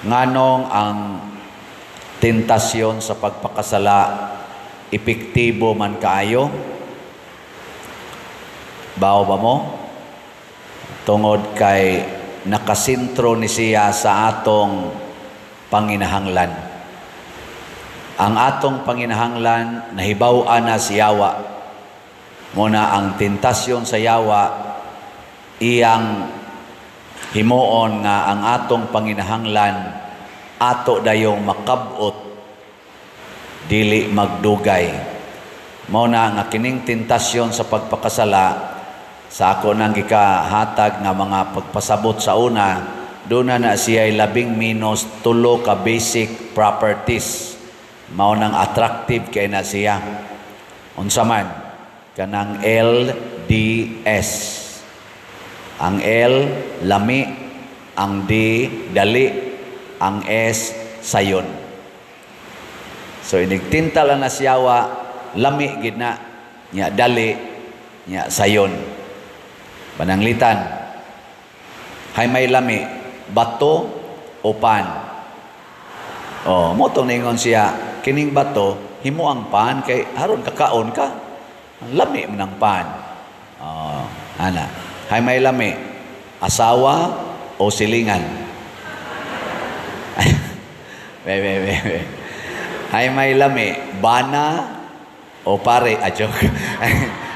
nganong ang tentasyon sa pagpakasala epektibo man kaayo? Bao ba mo? Tungod kay nakasintro ni siya sa atong panginahanglan. Ang atong panginahanglan nahibaw-an na si Yawa. Muna ang tentasyon sa Yawa iyang himuon nga ang atong panginahanglan ato dayong makabot dili magdugay. Muna nga kining tentasyon sa pagpakasala sa ako nang gikahatag nga mga pagpasabot sa una, doon na siya ay 13 ka basic properties. Mao nang attractive kay na siya. Unsa man kanang LDS. Ang L lami, ang D dali, ang S sayon. So inigtinta lang na siyawa, lami gid na, nya dali, nya sayon. Pananglitan, hay may lami, bato o pan. Mo tong ningon siya, kining bato, himo ang pan, kay haron kakaon ka, ang lami man ang pan. Ana, hay may lami, asawa o silingan. Bebe. Hay may lami, bana o pare, joke.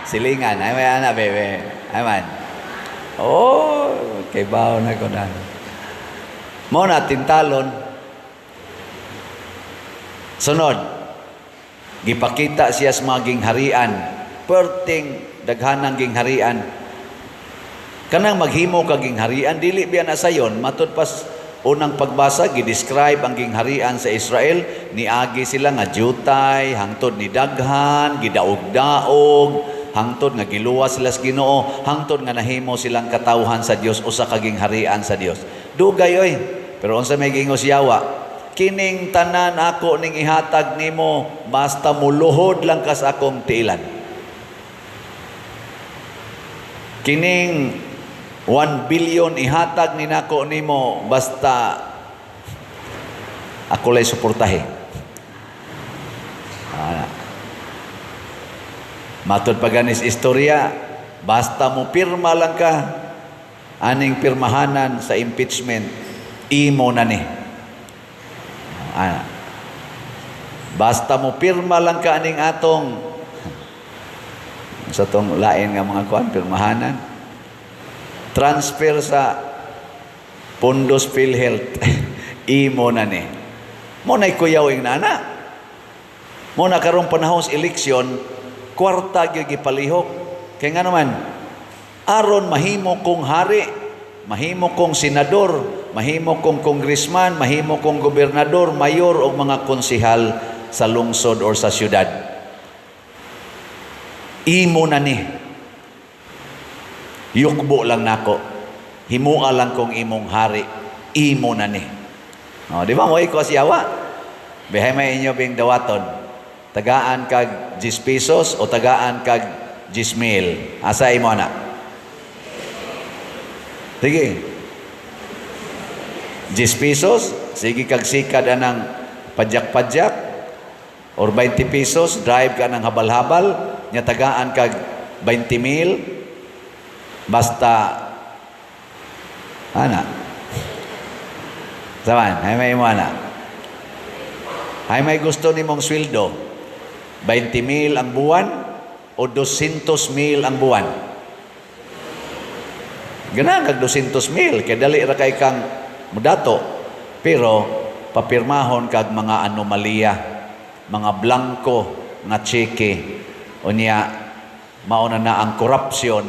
Silingan, hay may ana, bebe. Hay man. Kay baon na ko na. Mo na tintalon. Sunod, gipakita siya sa mga gingharian, perting daghanang gingharian. Kanang maghimo ka gingharian, dili biya na sayon, matud pas unang pagbasa, gidescribe ang gingharian sa Israel, niagi sila nga jutay, hangtod ni daghan, gidaog-daog, hangtod nga giluwas sila sa Ginoo, hangtod nga nahimo silang katawhan sa Dios usa ka gingharian sa Dios. Dugay oy. Pero unsa may gingos Yawa? Kining tanan ako ning ihatag nimo basta muluhod lang ka sa akong tiilan. Kining 1 billion ihatag ni nako nimo basta ako lay suportahe. Matod paganis istorya, basta mo pirma lang ka, aning pirmahanan sa impeachment, imo na ni. Basta mo pirma lang ka aning atong sa tong lain nga mga kuan, pirmahanan, transfer sa Pundos PhilHealth, imo na ni. Mo na'y kuyawing nana. Mo na karong panahon sa eleksyon, kwarta gyud gipalihok. Kaya nga naman, aron mahimo kong hari, mahimo kong senador, mahimo kong congressman, mahimo kong gobernador, mayor o mga konsihal sa lungsod or sa syudad. Imo na ni. Yukbo lang nako. Himua lang kong imong hari. Imo na ni. Di ba mo iko siyawa? Bihay may inyo bing dawaton. Tagaan kag 10 pesos o tagaan kag 10,000. Asa imo na? Sige. 10 pesos, sige kag sikad anang padyak-padyak or 20 pesos, drive ka ng habal-habal, nya tagaan kag 20,000. Basta ana. Saman, hay may imo ana. Hay may gusto nimong sweldo. 20,000 ang buwan o 200,000 ang buwan. Ganang kag 200,000 kay dali ra kay kang mudato. Pero papirmahon kag mga anomalya, mga blanco nga cheque. Unya mauna na ang korupsyon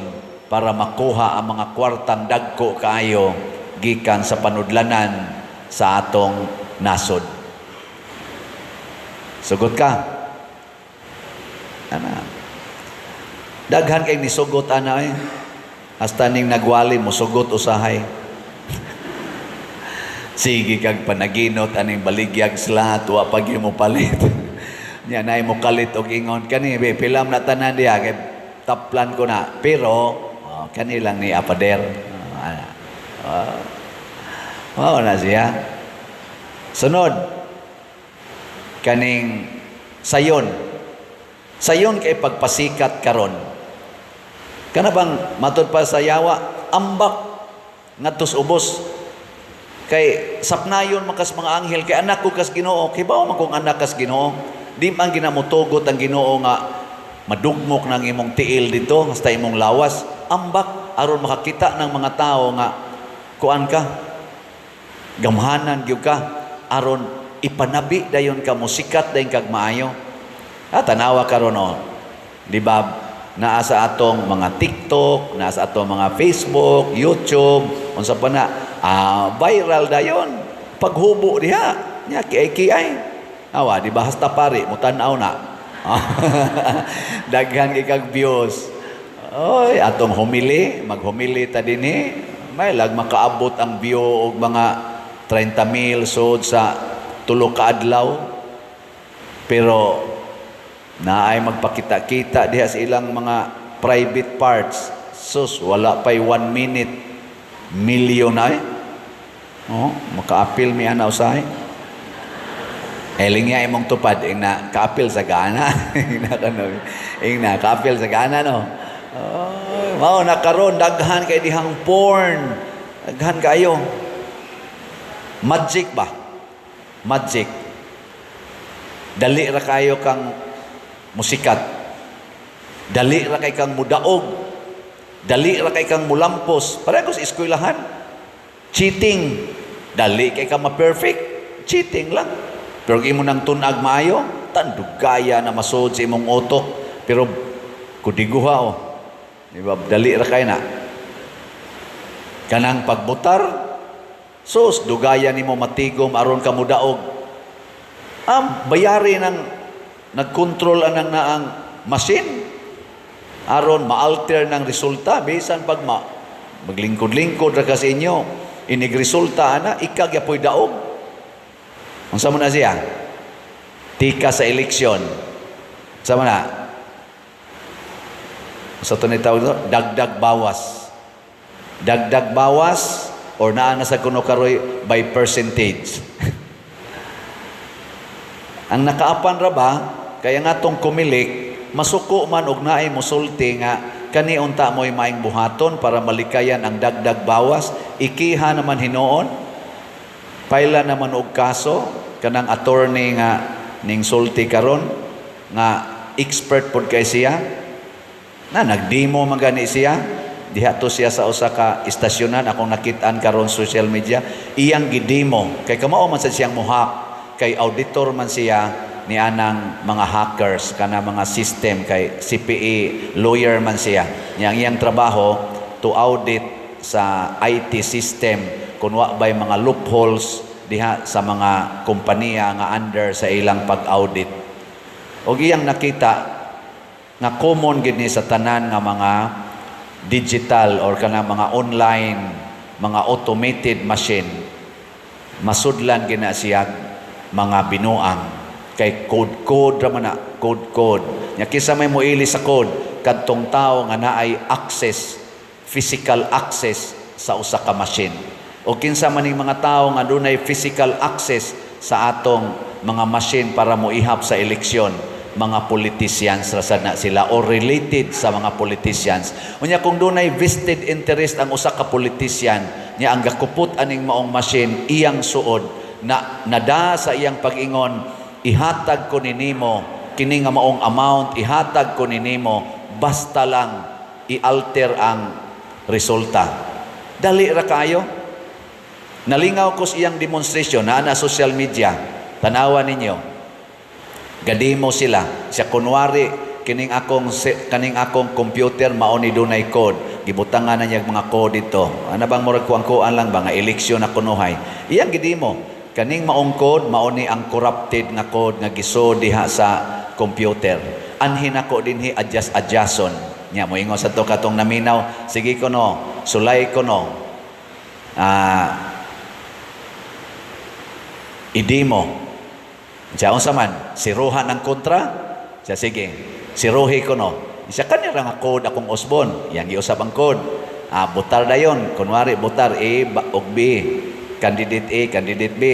para makuha ang mga kwartang dagko kaayo gikan sa panudlanan sa atong nasod. Sugot ka. Ana. Daghan kay nisugot ana eh. Hasta ning nagwali mo sugot usahay. Sige kag panaginot aning baligyag sla tuwa pag mo palit. Nya nay mo kalit og ingon kani be pilam na tanan diha kay taplan ko na. Pero kani lang ni apader. Na siya. Sunod, kaning sayon. Sayon kay pagpasikat karon. Kana bang matud pa sa yawa, ambak ngadtos ubos. Kay sapnayon makas mga anghel kay anak ko kas Ginoo. Kay bao man kung anak kas Ginoo. Di man ginamutugot ang Ginoo nga madugmok ng imong tiil dito hasta imong lawas. Ambak aron makakita ng mga tao nga kuan ka. Gamhanan gyud ka aron ipanabi dayon ka musikat dayon kag maayo. Tanawa karon oh. Di ba naa sa atong mga TikTok, naa sa atong mga Facebook, YouTube, unsa pa na viral dayon paghubo diha nya kiay awa di ba hasta pare mo tan-aw na daghan kag views. Oy atong humili maghumili ta dinhi may lag makaabot ang view og mga 30,000 sud sa tulo ka adlaw, pero naay magpakita-kita diha sa ilang mga private parts. Sus, wala pa'y 1 minute, million ay. Oh, maka-appeal mi ana usahay. Eling nga imong tupad, ing na ka-appeal sa gana. ing na ka-appeal sa gana, no? Oh, mao na karon daghan kay dihang porn. Daghan kayo. Magic ba? Magic. Dali ra kayo kang musikat. Dali ra kay kang mudaog. Dali ra kay kang mulampos. Pareho sa eskwelahan. Cheating. Dali kay kang ma-perfect. Cheating lang. Pero imo nang tunag maayo, tandugaya na masod sa imong utok. Pero kudiguha oh. Di ba? Dali ra kay na. Kanang pagbutar, sus, dugaya nimo matigom aron ka mudaog. Bayari ng nagkontrol anang naang machine aron ma-alter ng resulta bisan pag maglingkod-lingkod ra ka sa inyo inig resulta ana ikag yapoy daog. Unsa man na siya? Tika sa eleksyon. Unsa man na? Sa to ni tawag dagdag bawas. Dagdag bawas or naa na sa kuno karoy by percentage. Ang nakaapan ra ba kaya nga tong kumilik masuko man og naay musulti nga kani unta mo'y maing buhaton para malikayan ang dagdag bawas, ikiha naman hinuon, paila naman og kaso kanang attorney nga ning sulti karon nga expert pod kay siya na nagdemo man gani siya diha to siya sa usa ka istasyonan akong nakit-an karon social media iyang gidemo kay kamao man sa siyang muhak kay auditor man siya ni anang mga hackers kana mga system kay CPA lawyer man siya iyang trabaho to audit sa IT system kung wa bay mga loopholes diha sa mga kompanya nga under sa ilang pag-audit og iyang nakita nga common gid ni sa tanan nga mga digital or kana mga online mga automated machine masudlan gina siya mga binuang kay code raman na code nya kisa may moili sa code kadtong tao nga naay access physical access sa usa ka machine o kinsa maning mga tao nga dunay physical access sa atong mga machine para moihap sa eleksyon mga politicians rasad na sila or related sa mga politicians unya kung dunay vested interest ang usa ka politician nya ang gakupot aning maong machine iyang suod na nada sa iyang pag-ingon ihatag ko ninimo kini nga maong amount ihatag ko ninimo basta lang i-alter ang resulta dali ra kayo nalingaw ko sa iyang demonstration na social media tanawa ninyo gadimo sila siya kunwari kaning akong computer mao ni dunay code gibutangan na niya mga code dito ana bang murag kuan lang ba nga eleksyon na kunuhay iyang gidimo kaning maong code mao ni ang corrupted nga code nga giso diha sa computer anhin ako dinhi adjuston nya moingon sa to katong naminaw sige ko no sulay ko no idimo siya unsa man siruhan ng kontra siya sige siruhi ko no siya kanira nga code akong usbon yang giusab ang code butar dayon kunwari butar A ug B candidate A, candidate B.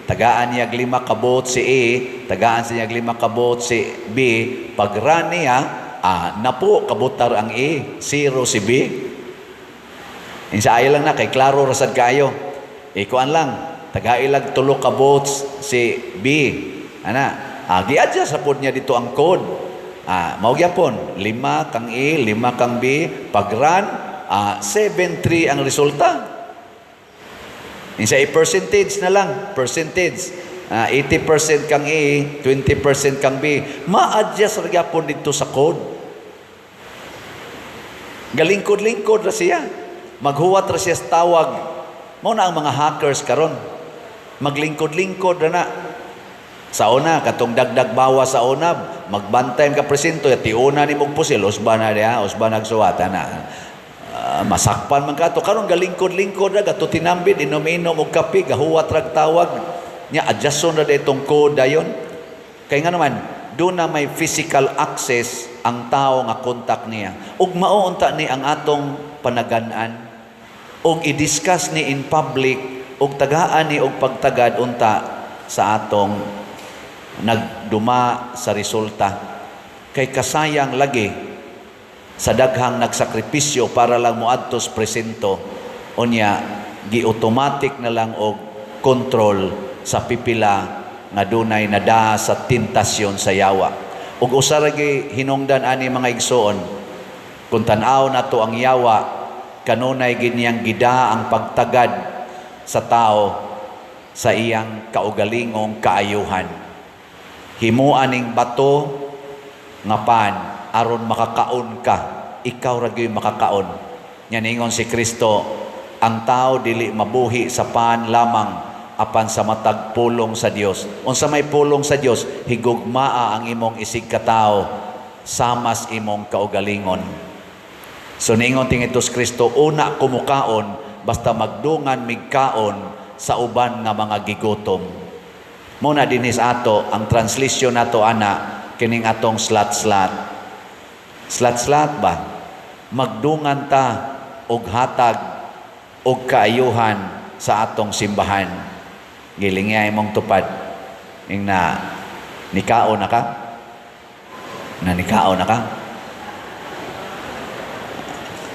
tagaan niya 5 kabot si A, tagaan siya 5 kabot si B, pag run niya, napo kabutar ang A, 0 si B. Insa ayo lang na, kay klaro rasad kayo. Ikuan lang, tagailag 3 kabot si B. Gi-adjust sa pod niya dito ang code. Mao gyapon, 5 kang A, 5 kang B, pag run, 7-3 ang resulta. Insa percentage na lang, percentage. 80% kang A, 20% kang B. Ma-adjust ra gyapon dito sa code. Galingkod-lingkod ra siya. Maghuwat ra siya sa tawag. Mao na ang mga hackers karon. Maglingkod-lingkod ra na. Sa una, katong dagdag bawa sa unab, magbantay ka presinto, tiuna ni mong pusil, usba na diya, usba nagsuwata na. Masakpan man kato. Karon galingkod-lingkod na, gato tinambid, inom-inom og kape, gahuwat rag tawag. Nya, adjuston na itong code dayon. Kaya nga naman, doon na may physical access ang tao nga kontak niya. Ug mauunta ni ang atong panagan-an. Ug i-discuss ni in public, ug tagaan ni og pagtagad unta sa atong nagduma sa resulta. Kay kasayang lagi sa daghang nagsakripisyo para lang moadto sa presento, unya gi-automatic na lang og control sa pipila nga dunay nada sa tentasyon sa yawa. Ug usa ra gi hinungdan ani mga igsoon, kung tan-aw nato ang yawa, kanunay ginyang gida ang pagtagad sa tao sa iyang kaugalingong kaayuhan. Himuan ning bato nga pan aron makakaon ka, ikaw ra gyud makakaon. Nya ningon si Kristo, ang tao dili mabuhi sa pan lamang apan sa matag pulong sa Dios. Unsa may pulong sa Dios, higugmaa ang imong isig katao, samas imong kaugalingon. So ningon tingitos Kristo, una kumukaon basta magdungan migkaon sa uban nga mga gigutom. Muna dinis ato ang translation nato ana kining atong slat-slat. Slat-slat ba? Magdungan ta og hatag og kaayuhan sa atong simbahan. Gilingay mong tupad. Ing na nikao na ka? Na nikao na ka?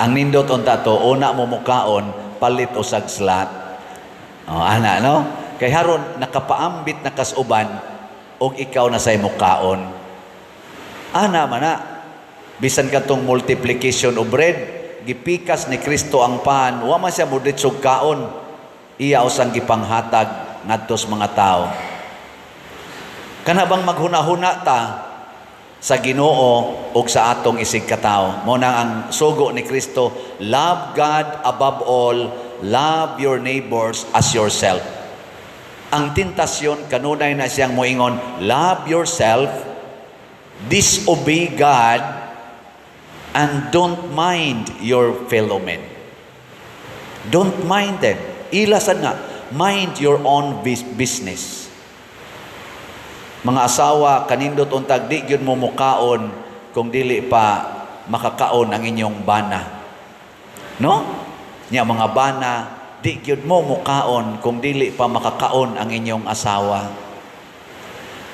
Ang nindot unta to, una mo mukaon, palit usag slat. Ana, no? Kay haron nakapaambit na kasuban og ikaw na say mukaon. Ana man na. Bisan katong multiplication of bread, gipikas ni Kristo ang pan, wa man siya muditsog kaon. Iya usang gipanghatag ngadto sa mga tao. Kana bang maghuna-huna ta sa Ginoo ug sa atong isig katao. Mo nang ang sugo ni Kristo, love God above all, love your neighbors as yourself. Ang tentasyon kanunay na siyang moingon, love yourself, disobey God, and don't mind your fellow men. Don't mind them. Ilasan nga, mind your own business. Mga asawa, kanindot untag, di gyud mo mukaon kung dili pa makakaon ang inyong bana. No? Nya mga bana, di gyud mo mukaon kung dili pa makakaon ang inyong asawa.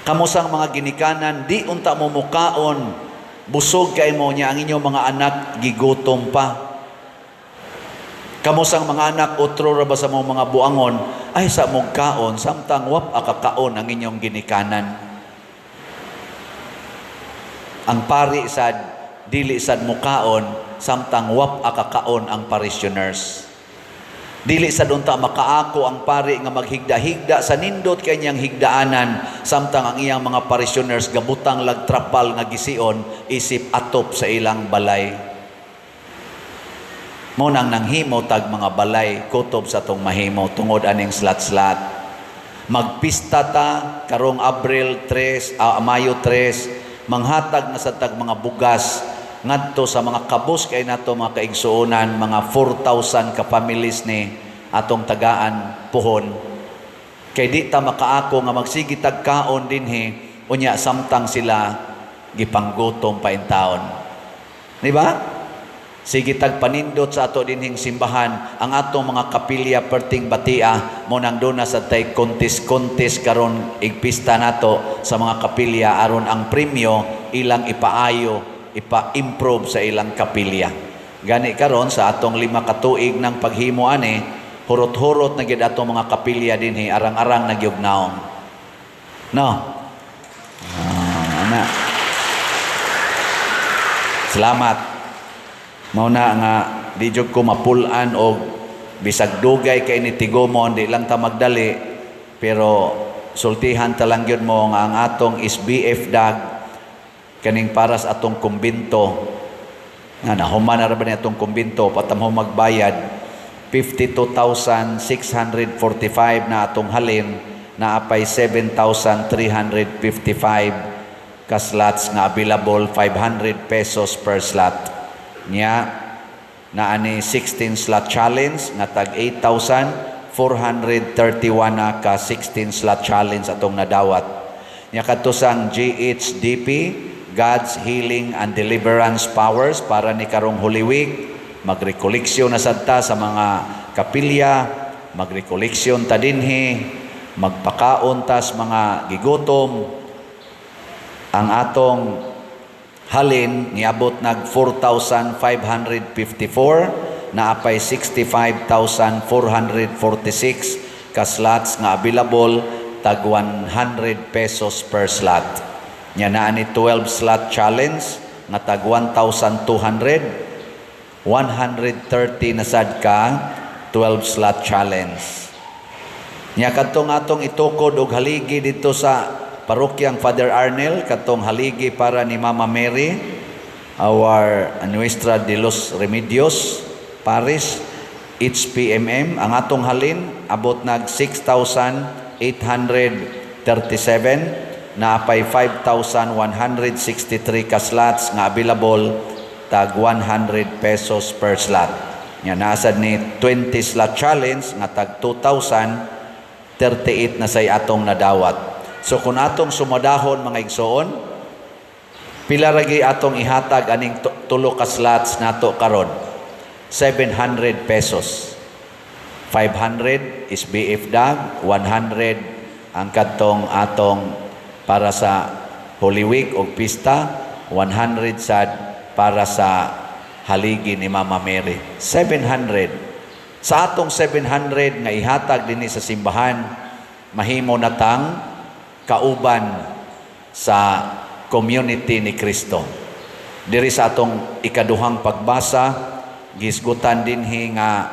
Kamusang mga ginikanan, di unta mo mukaon, busog kay mo niya ang inyong mga anak, gigutom pa. Kamusang mga anak, utro ra ba sa mga buangon, ay sa mong kaon, samtang wap akakaon ang inyong ginikanan. Ang pari sad, dili sad mukaon, samtang wap akakaon ang parishioners. Dili sa dunta makaako ang pari nga maghigda-higda sa nindot kanyang higdaanan, samtang ang iyang mga parishioners gabutang lagtrapal nga gision isip atop sa ilang balay. Mo nang nanghimo tag mga balay kutob sa tong mahimo tungod aning slat-slat. Magpista ta karong Abril 3, Mayo 3, manghatag na sa tag mga bugas ngadto sa mga kabus kay nato mga kaigsuonan, mga 4,000 ka families ni atong tagaan puhon. Kay di ta makaako nga magsigi tag kaon dinhi unya samtang sila gipanggutom pa in taon. Di ba? Sige tagpanindot sa ato dinhing simbahan ang atong mga kapilya perting batia mo nang duna sa tay kontis karon igpista nato sa mga kapilya aron ang premyo ilang ipaayo, ipa-improve sa ilang kapilya. Gani karon sa atong 5 ka tuig ng paghimo ani, hurot-hurot na gid atong mga kapilya dinhi arang-arang nagyugnaong. No. Ana. Salamat. Mauna nga di jud ko mapulan og bisag dugay kay ni tigomon di lang ta magdali pero sultihan ta lang gyud mo nga ang atong SBF dag kaning para sa atong kumbento nga nahuman na ra ba ni atong kumbento patamho magbayad 52,645 na atong halin na apay 7,355 ka slots nga available 500 pesos per slot. Nya na ani 16 slot challenge nga tag 8,431 na ka 16 slot challenge atong nadawat. Nya katusang GHDP God's Healing and Deliverance Powers para ni karong Holy Week magrekoleksyon na sadta sa mga kapilya, magrekoleksyon ta dinhi, magpakaon tas mga gigutom. Ang atong halin niabot nag 4,554 na apay 65,446 ka slots nga available tag 100 pesos per slot. Nya naa ni 12 slot challenge nga tag 1,200 130 na sad ka 12 slot challenge. Nya kadtong atong itukod og haligi dito sa Parokyang Father Arnel, katong haligi para ni Mama Mary, our Nuestra de los Remedios Parish, HPMM. Ang atong halin, abot nag 6,837 na apay 5,163 ka slots nga available tag 100 pesos per slot. Nga nasad ni 20 slot challenge nga tag 2,038 na say atong nadawat. So kung atong sumadahon mga igsoon, pila ragi atong ihatag aning tulo ka slots nato karon? 700 pesos. 500 is BF dag, 100 ang kadtong atong para sa Holy Week o pista, 100 sad para sa haligi ni Mama Mary. 700. Sa atong 700 nga ihatag dinhi sa simbahan, mahimo na tang kauban sa community ni Kristo. Diri sa atong ikaduhang pagbasa, gisgutan dinhi nga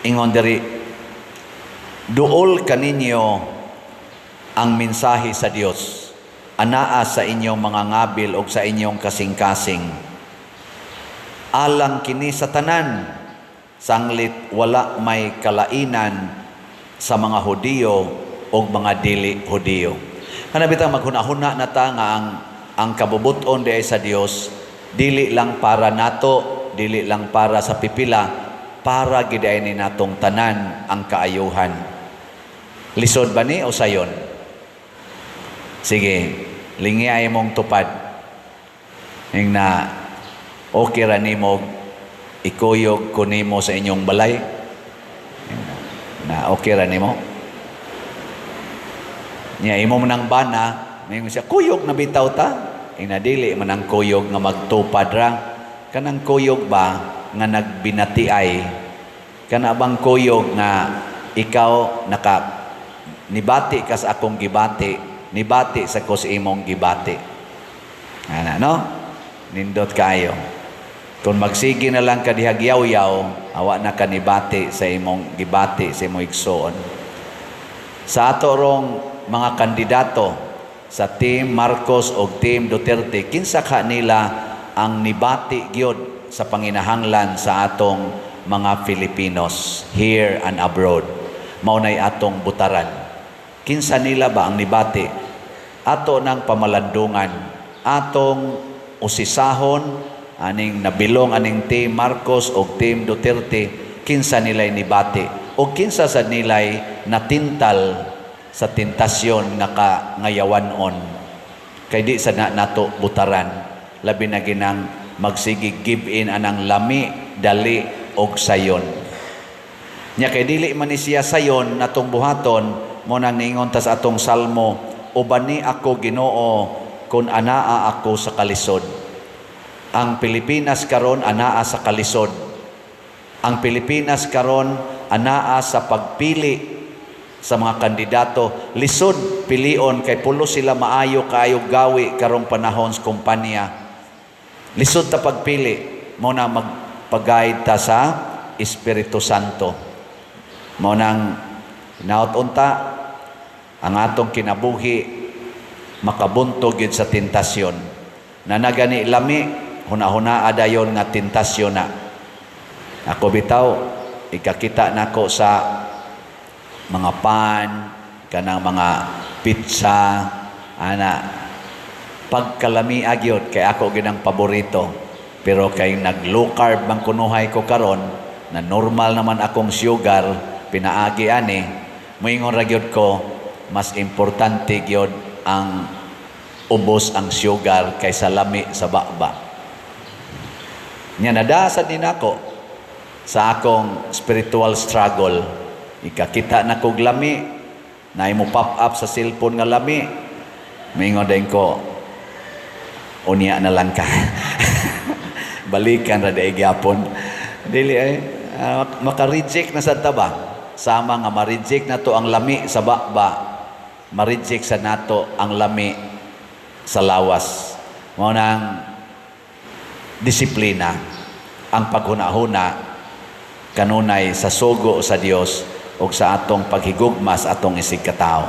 ingon diri, duol kaninyo ang mensahe sa Dios, anaa sa inyong mga ngabil o sa inyong kasing-kasing. Alang kini sa tanan, sanglit wala may kalainan sa mga Hudiyo o mga dili Hudiyo. Kanabitang maghuna-huna na ta nga ang kabubuton di sa Dios dili lang para nato, dili lang para sa pipila, para giday ni natong tanan ang kaayuhan. Lisod ba ni o sayon? Sige, lingi ay mong tupad. Yung na okay ra nimo ikuyog ko nimo sa inyong balay. Na okay ra nimo. Nya imo man bana, may siya kuyog na bitaw ta. Inadili man ang kuyog nga magtupad ra. Kanang kuyog ba nga nagbinatiay? Kana bang kuyog nga ikaw nibati ka sa akong gibati, nibati sa ko sa imong gibati. Ana no? Nindot kayo. Kung magsigi na lang ka dihagyaw-yaw, awa na ka nibati sa imong gibati, sa imong igsoon. Sa ato rong mga kandidato sa Team Marcos o Team Duterte, kinsa ka nila ang nibati gyud sa panginahanglan sa atong mga Filipinos here and abroad. Maunay atong butaran. Kinsa nila ba ang nibati? Ato ng pamalandungan, atong usisahon, aning nabilong aning Team Marcos o Team Duterte, kinsa nilay nibati o kinsa sa nilay natintal sa tentasyon nga ngayawanon kay di sa nato butaran, labi na ginang magsigi give in anang lami, dali og sayon. Nya kay dili man ni siya sayon natong buhaton mo nang niingon ta sa atong salmo, ubani ako Ginoo kun anaa ako sa kalisod. Ang Pilipinas karon anaa sa kalisod. Ang Pilipinas karon anaa sa pagpili sa mga kandidato. Lisod pilion kay pulo sila maayo kaayo gawi karong panahon sa kumpanya. Lisod ta pagpili mo na magpag-guide ta sa Espiritu Santo. Mo nang naot-unta ang atong kinabuhi makabuntog yun sa tentasyon. Na nagani lami, huna-huna adayon nga tentasyon na. Ako bitaw, ikakita nako sa mga pan, kanang mga pizza, ana, pagkalami agyot, kay ako ginang paborito. Pero kay nag-low carb bang kunuhay ko karon, na normal naman akong sugar, pinaagi ani, moingon ra gyud ko, mas importante gyud ang ubos ang sugar kaysa lami sa bakba. Nya nadasad din ako sa akong spiritual struggle. Ikakita na kog lami, na mo pop up sa cellphone nga lami, moingon din ko, unya na lang ka. Balikan ra day gyapon. Dili ay maka-reject na sa taba. Sama nga ma-reject na to ang lami sa bakba, ma-reject sa nato ang lami sa lawas. Mao nang disiplina ang paghuna-huna kanunay sa sugo sa Dios ug sa atong paghigugma sa atong isig katao.